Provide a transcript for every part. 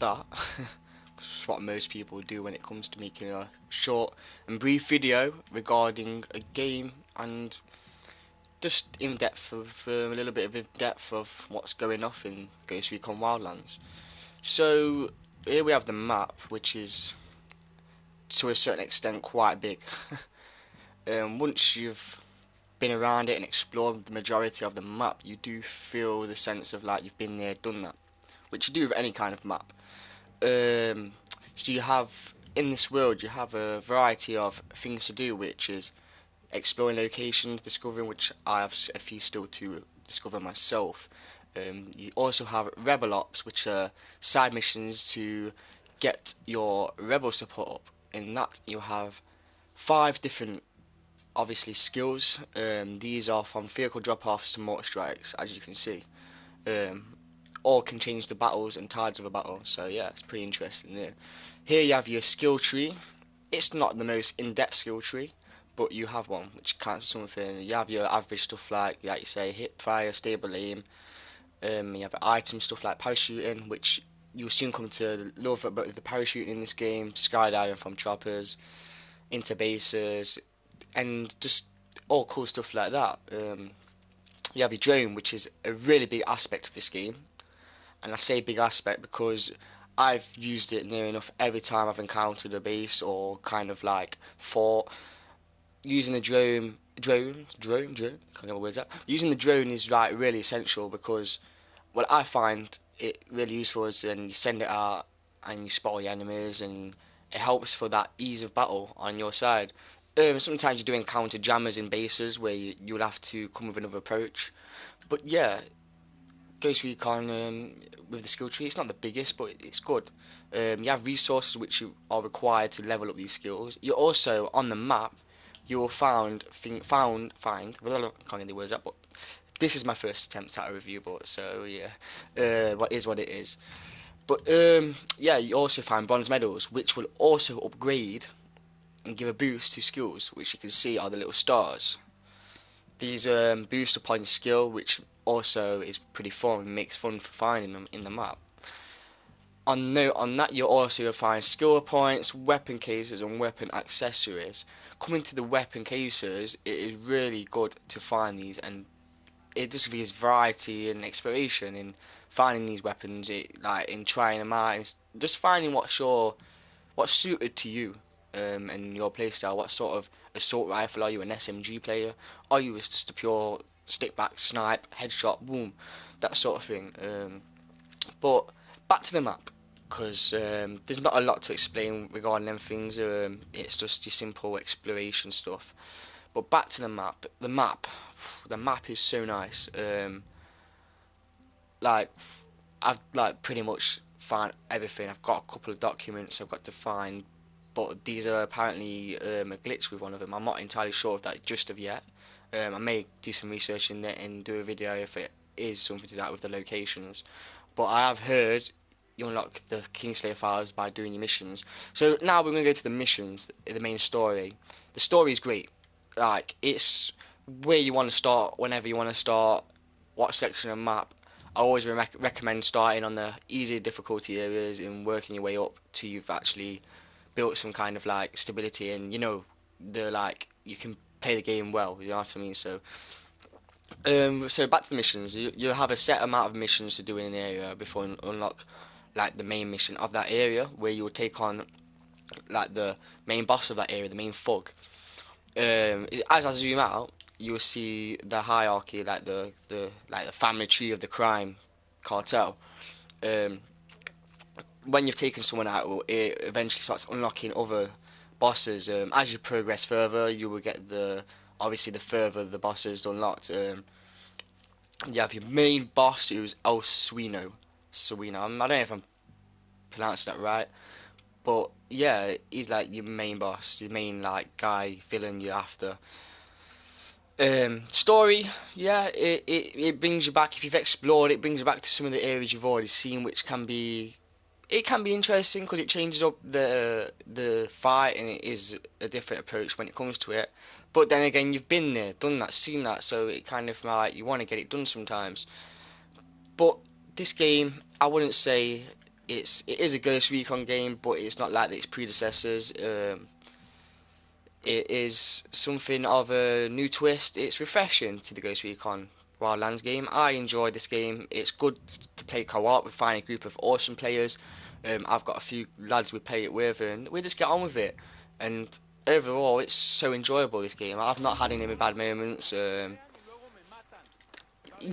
that. It's what most people do when it comes to making a short and brief video regarding a game, and just in depth of a little bit of in depth of what's going off in Recon Wildlands. So here we have the map, which is to a certain extent quite big. Once you've been around it and explored the majority of the map, you do feel the sense of like you've been there, done that, which you do with any kind of map. So you have, in this world, you have a variety of things to do, which is exploring locations, discovering, which I have a few still to discover myself. You also have rebel ops, which are side missions to get your rebel support up. In that you have 5 different, obviously, skills. These are from vehicle drop-offs to mortar strikes, as you can see. All can change the battles and tides of a battle, so yeah, it's pretty interesting there. Here you have your skill tree. It's not the most in-depth skill tree, but you have one which counts for something. You have your average stuff like you say, hip fire, stable aim. You have item stuff like parachuting, which you'll soon come to love about the parachuting in this game, skydiving from choppers into bases, and just all cool stuff like that. You have your drone, which is a really big aspect of this game, and I say big aspect because I've used it near enough every time I've encountered a base or kind of like fort. Using the can't get my words out. Using the drone is like really essential because, well, I find it really useful is when you send it out and you spot all your enemies, and it helps for that ease of battle on your side. Sometimes you do encounter jammers in bases where you'll have to come with another approach. But yeah, Ghost Recon with the skill tree, it's not the biggest, but it's good. You have resources which you are required to level up these skills. You're also on the map. You will find can't get the words out, but this is my first attempt at a review, but so yeah, what is what it is. But yeah, you also find bronze medals, which will also upgrade and give a boost to skills, which you can see are the little stars. These boost upon your skill, which also is pretty fun and makes fun for finding them in the map. On that, you'll also find skill points, weapon cases, and weapon accessories. Coming to the weapon cases, it is really good to find these, and it just gives variety and exploration in finding these weapons, like in trying them out, and just finding what's suited to you, and your playstyle. What sort of assault rifle are you? An SMG player? Are you just a pure stick back snipe, headshot, boom, that sort of thing? But back to the map, because there's not a lot to explain regarding them things. It's just your simple exploration stuff. But back to the map. The map is so nice. Like I've like pretty much found everything. I've got a couple of documents I've got to find, but these are apparently a glitch with one of them. I'm not entirely sure of that just of yet. I may do some research in it and do a video if it is something to do that with the locations. But I have heard you unlock the Kingslayer files by doing your missions. So now we're going to go to the missions, the main story. The story is great. Like, it's where you want to start, whenever you want to start, what section of map. I always recommend starting on the easier difficulty areas and working your way up till you've actually built some kind of like stability, and the like you can play the game well. You know what I mean? So back to the missions. You have a set amount of missions to do in an area before you unlock like the main mission of that area, where you will take on like the main boss of that area, the main thug. As I zoom out, you'll see the hierarchy, like the family tree of the crime cartel. Um, when you've taken someone out, it eventually starts unlocking other bosses. As you progress further, you will get obviously the further the bosses unlocked. You have your main boss, who's El Suino. I don't know if I'm pronouncing that right, but yeah, he's like your main boss, your main like guy, villain you're after. Story, yeah, it brings you back. If you've explored, it brings you back to some of the areas you've already seen, which can be interesting because it changes up the fight, and it is a different approach when it comes to it. But then again, you've been there, done that, seen that, so it kind of like you want to get it done sometimes. But this game, I wouldn't say it is a Ghost Recon game, but it's not like its predecessors. It is something of a new twist. It's refreshing to the Ghost Recon Wildlands game. I enjoy this game. It's good to play co-op. We find a group of awesome players. I've got a few lads we play it with, and we just get on with it. And overall, it's so enjoyable. This game. I've not had any bad moments. You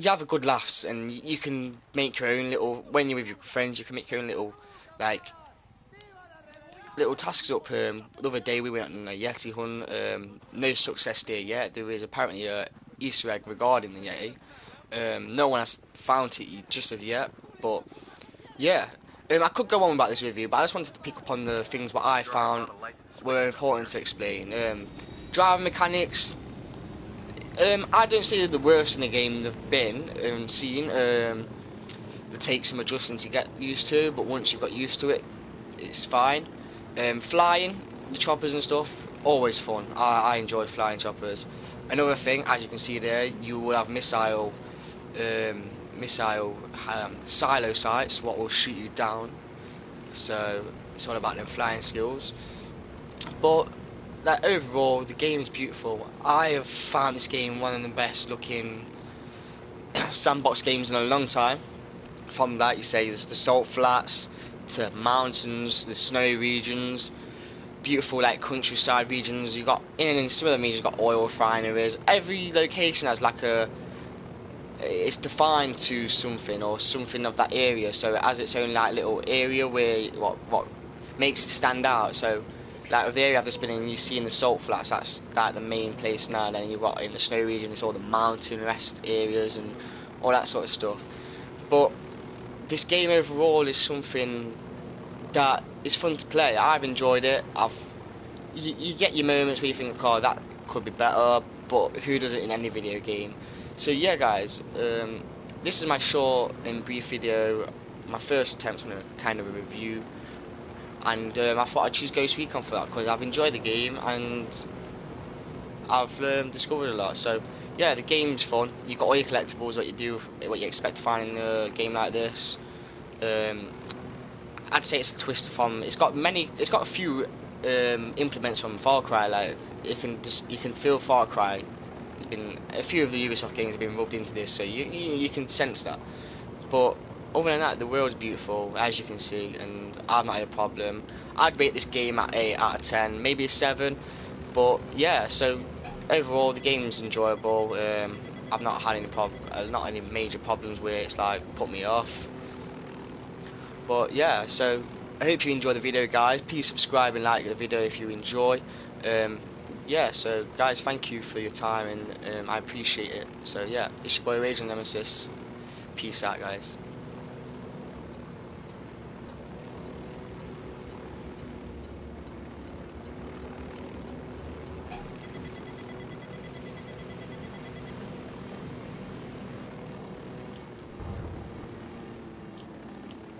have a good laughs, and you can make your own little. When you're with your friends, you can make your own little, like, little tasks up. The other day we went on a Yeti hunt. No success there yet. There is apparently a Easter egg regarding the Yeti. No one has found it just of yet, but yeah. I could go on about this review, but I just wanted to pick up on the things what I found were important to explain. Driving mechanics. I don't say they're the worst in the game they've been seen. They take some adjusting to get used to, but once you've got used to it, it's fine. Flying, the choppers and stuff, always fun. I enjoy flying choppers. Another thing, as you can see there, you will have missile silo sights, what will shoot you down. So it's all about them flying skills. But like, overall, the game is beautiful. I have found this game one of the best looking sandbox games in a long time. From that, you say there's the salt flats to mountains, the snowy regions, beautiful like countryside regions. You got in some of the regions, you got oil refineries. Every location has like it's defined to something or something of that area. So it has its own like little area where what makes it stand out. So like with the area I've just been in, you see in the salt flats, that's like the main place now. And then you've got in the snow region, it's all the mountain rest areas and all that sort of stuff. But this game overall is something that is fun to play. I've enjoyed it. You get your moments where you think, oh, that could be better, but who does it in any video game? So yeah, guys, this is my short and brief video, my first attempt on a kind of a review. And I thought I'd choose Ghost Recon for that because I've enjoyed the game and I've discovered a lot. So yeah, the game's fun. You've got all your collectibles, what you expect to find in a game like this. I'd say it's a twist from. It's got a few implements from Far Cry. Like you can feel Far Cry. There's been a few of the Ubisoft games have been rubbed into this, so you can sense that. But other than that, the world's beautiful, as you can see, and I've not had a problem. I'd rate this game at 8 out of 10, maybe a 7. But yeah, so overall the game's enjoyable. I've not had not any major problems where it's like put me off. But yeah, so I hope you enjoy the video, guys. Please subscribe and like the video if you enjoy. Yeah, so guys, thank you for your time, and I appreciate it. So yeah, it's your boy Raging Nemesis. Peace out, guys.